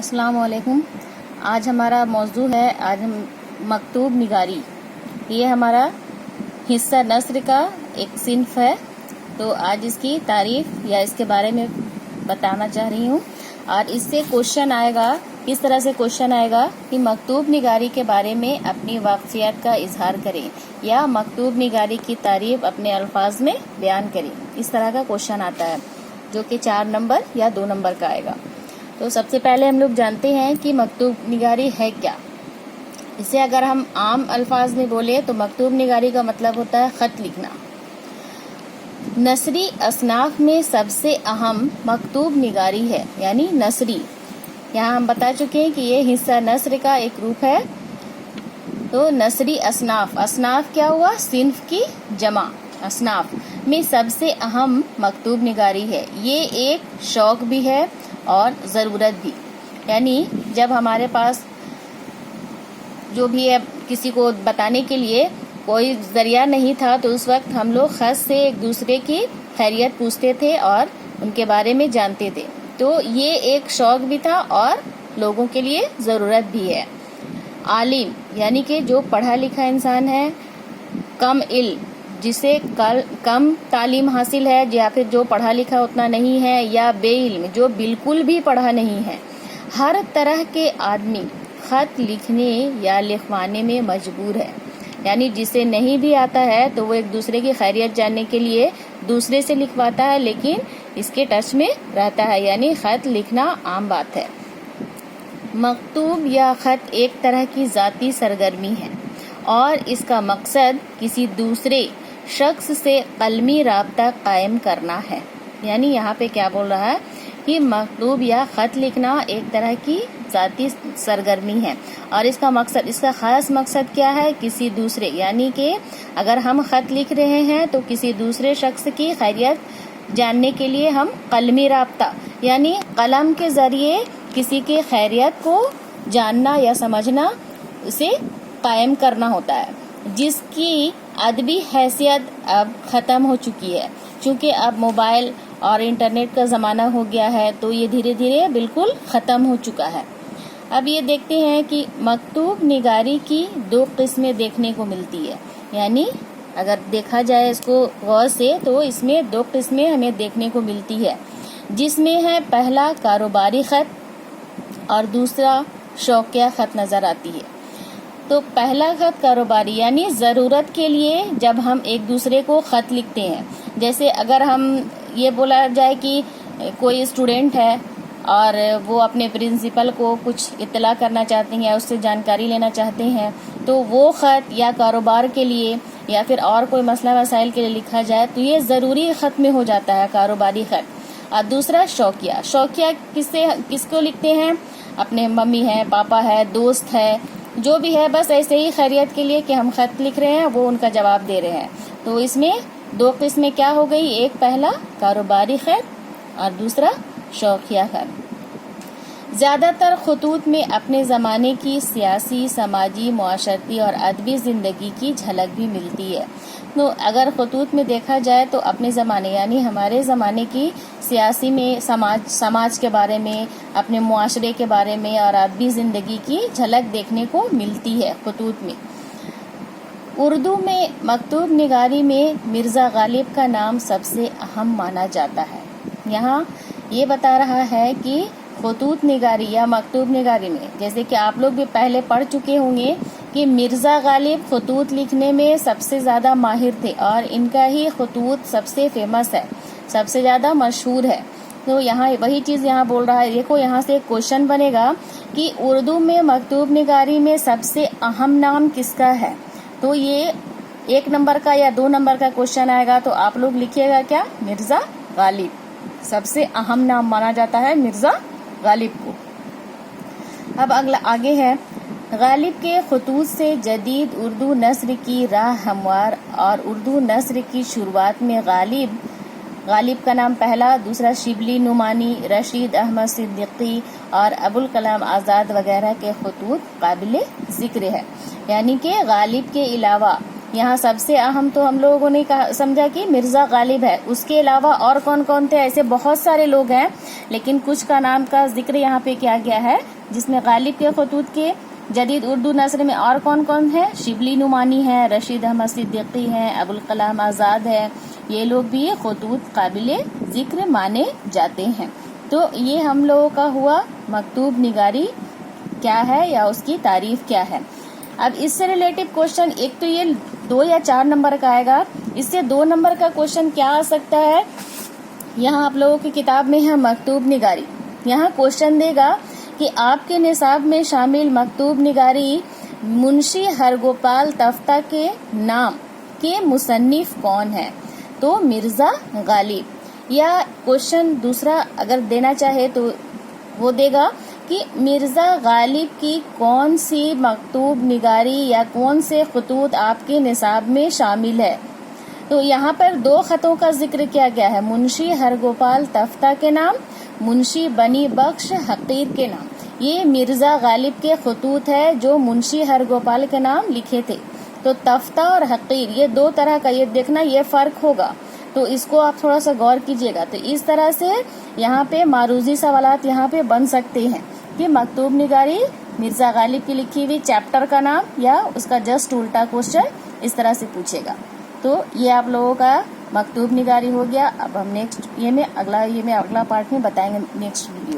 अस्सलाम वालेकुम। आज हमारा मौजू है हम मकतूब निगारी। ये हमारा हिस्सा नस्र का एक सिन्फ है, तो आज इसकी तारीफ या इसके बारे में बताना चाह रही हूँ। और इससे क्वेश्चन आएगा, इस तरह से क्वेश्चन आएगा कि मकतूब निगारी के बारे में अपनी वाक़फ़ियत का इजहार करें या मकतूब निगारी की तारीफ अपने अल्फाज में बयान करें। इस तरह का क्वेश्चन आता है जो कि 4 नंबर या 2 नंबर का आएगा। तो सबसे पहले हम लोग जानते हैं कि मकतूब निगारी है क्या। इसे अगर हम आम अल्फाज में बोले तो मकतूब निगारी का मतलब होता है ख़त लिखना। नसरी असनाफ में सबसे अहम मकतूब निगारी है, यानी नसरी। यहाँ हम बता चुके हैं कि ये हिस्सा नस्र का एक रूप है। तो नसरी असनाफ, असनाफ क्या हुआ? सिन्फ की जमा। असनाफ में सबसे अहम मकतूब निगारी है। ये एक शौक भी है और ज़रूरत भी, यानी जब हमारे पास जो भी है किसी को बताने के लिए कोई ज़रिया नहीं था, तो उस वक्त हम लोग ख़त से एक दूसरे की खैरियत पूछते थे और उनके बारे में जानते थे। तो ये एक शौक भी था और लोगों के लिए ज़रूरत भी है। आलिम यानी कि जो पढ़ा लिखा इंसान है। कम इल्म जिसे कम तालीम हासिल है, या फिर जो पढ़ा लिखा उतना नहीं है, या बेइल्म जो बिल्कुल भी पढ़ा नहीं है। हर तरह के आदमी ख़त लिखने या लिखवाने में मजबूर है, यानी जिसे नहीं भी आता है तो वो एक दूसरे की खैरियत जानने के लिए दूसरे से लिखवाता है, लेकिन इसके टच में रहता है, यानी ख़त लिखना आम बात है। मकतूब या ख़त एक तरह की ज़ाती सरगर्मी है और इसका मकसद किसी दूसरे शख्स से कलमी राब्ता कायम करना है। यानी यहाँ पे क्या बोल रहा है कि मकतूब या ख़त लिखना एक तरह की ज़ाती सरगर्मी है और इसका मकसद, इसका ख़ास मकसद क्या है? किसी दूसरे, यानी कि अगर हम ख़त लिख रहे हैं तो किसी दूसरे शख्स की खैरियत जानने के लिए हम कलमी राब्ता यानी कलम के ज़रिए किसी की खैरियत को जानना या समझना, उसे कायम करना होता है, जिसकी अदबी हैसियत अब ख़त्म हो चुकी है। क्योंकि अब मोबाइल और इंटरनेट का ज़माना हो गया है, तो ये धीरे धीरे बिल्कुल ख़त्म हो चुका है। अब ये देखते हैं कि मकतूब निगारी की 2 किस्में देखने को मिलती है। यानी अगर देखा जाए इसको गौर से तो इसमें 2 किस्में हमें देखने को मिलती है, जिसमें है पहला कारोबारी ख़त और दूसरा शौकिया ख़त नज़र आती है। तो पहला ख़त कारोबारी, यानी ज़रूरत के लिए जब हम एक दूसरे को ख़त लिखते हैं। जैसे अगर हम ये बोला जाए कि कोई स्टूडेंट है और वो अपने प्रिंसिपल को कुछ इत्तला करना चाहते हैं या उससे जानकारी लेना चाहते हैं, तो वो ख़त या कारोबार के लिए या फिर और कोई मसला मसाइल के लिए लिखा जाए तो ये ज़रूरी ख़त में हो जाता है, कारोबारी ख़त। और दूसरा शौकिया। शौकिया किसको लिखते हैं? अपने मम्मी है, पापा है, दोस्त है, जो भी है, बस ऐसे ही खैरियत के लिए कि हम ख़त लिख रहे हैं, वो उनका जवाब दे रहे हैं। तो इसमें 2 किस्में क्या हो गई? एक पहला कारोबारी ख़त और दूसरा शौकिया ख़त। ज़्यादातर खतूत में अपने ज़माने की सियासी, समाजी, मुआशरती और अदबी ज़िंदगी की झलक भी मिलती है। तो अगर खतूत में देखा जाए तो अपने ज़माने यानी हमारे ज़माने की सियासी में समाज के बारे में, अपने मुआशरे के बारे में और अदबी ज़िंदगी की झलक देखने को मिलती है खतूत में। उर्दू में मकतूब निगारी में मिर्ज़ा गालिब का नाम सबसे अहम माना जाता है। यहाँ ये बता रहा है कि खतूत निगारी या मकतूब निगारी में, जैसे कि आप लोग भी पहले पढ़ चुके होंगे कि मिर्ज़ा गालिब खतूत लिखने में सबसे ज़्यादा माहिर थे और इनका ही खतूत सबसे फेमस है, सबसे ज़्यादा मशहूर है। तो यहाँ वही चीज़ यहाँ बोल रहा है। देखो यहाँ से एक क्वेश्चन बनेगा कि उर्दू में मकतूब निगारी में सबसे अहम नाम किसका है? तो ये 1 नंबर का या 2 नंबर का क्वेश्चन आएगा, तो आप लोग लिखिएगा क्या? मिर्ज़ा गालिब। सबसे अहम नाम माना जाता है मिर्ज़ा गालिब को। अब अगला आगे है, गालिब के खतूत से जदीद उर्दू नस्र की राह हमवार और उर्दू नस्र की शुरुआत में गालिब का नाम पहला, दूसरा शिबली नुमानी, रशीद अहमद सिद्दीकी और अबुल कलाम आज़ाद वगैरह के खतूत काबिल ज़िक्र है। यानी कि गालिब के अलावा यहाँ सबसे अहम तो हम लोगों ने समझा कि मिर्ज़ा गालिब है, उसके अलावा और कौन कौन थे? ऐसे बहुत सारे लोग हैं, लेकिन कुछ का नाम का जिक्र यहाँ पे किया गया है, جس میں غالب کے خطوط کے جدید اردو نثر میں اور کون کون ہے؟ شبلی نعمانی ہے، رشید احمد صدیقی ہے، ابوالکلام آزاد ہے، یہ لوگ بھی خطوط قابل ذکر مانے جاتے ہیں۔ تو یہ ہم لوگوں کا ہوا مکتوب نگاری کیا ہے یا اس کی تعریف کیا ہے۔ اب اس سے ریلیٹڈ کوشچن ایک تو یہ 2 یا 4 نمبر کا آئے گا، اس سے 2 نمبر کا کوشچن کیا آ سکتا ہے؟ یہاں آپ لوگوں کی کتاب میں ہے مکتوب نگاری، یہاں کوشچن دے گا کہ آپ کے نصاب میں شامل مکتوب نگاری منشی ہرگوپال تفتہ کے نام کے مصنف کون ہے؟ تو مرزا غالب۔ یا کوشچن دوسرا اگر دینا چاہے تو وہ دے گا کہ مرزا غالب کی کون سی مکتوب نگاری یا کون سے خطوط آپ کے نصاب میں شامل ہے؟ تو یہاں پر 2 خطوں کا ذکر کیا گیا ہے، منشی ہرگوپال تفتہ کے نام، منشی بنی بخش حقیر کے نام۔ یہ مرزا غالب کے خطوط ہے جو منشی ہرگوپال کے نام لکھے تھے۔ تو تفتہ اور حقیر یہ 2 طرح کا، یہ دیکھنا یہ فرق ہوگا، تو اس کو آپ تھوڑا سا غور کیجئے گا۔ تو اس طرح سے یہاں پہ معروضی سوالات یہاں پہ بن سکتے ہیں کہ مکتوب نگاری مرزا غالب کی لکھی ہوئی چیپٹر کا نام یا اس کا جسٹ الٹا کوشچن اس طرح سے پوچھے گا۔ تو یہ آپ لوگوں کا مکتوب نگاری ہو گیا۔ اب ہم نیکسٹ اگلا پارٹ میں بتائیں گے نیکسٹ ویڈیو۔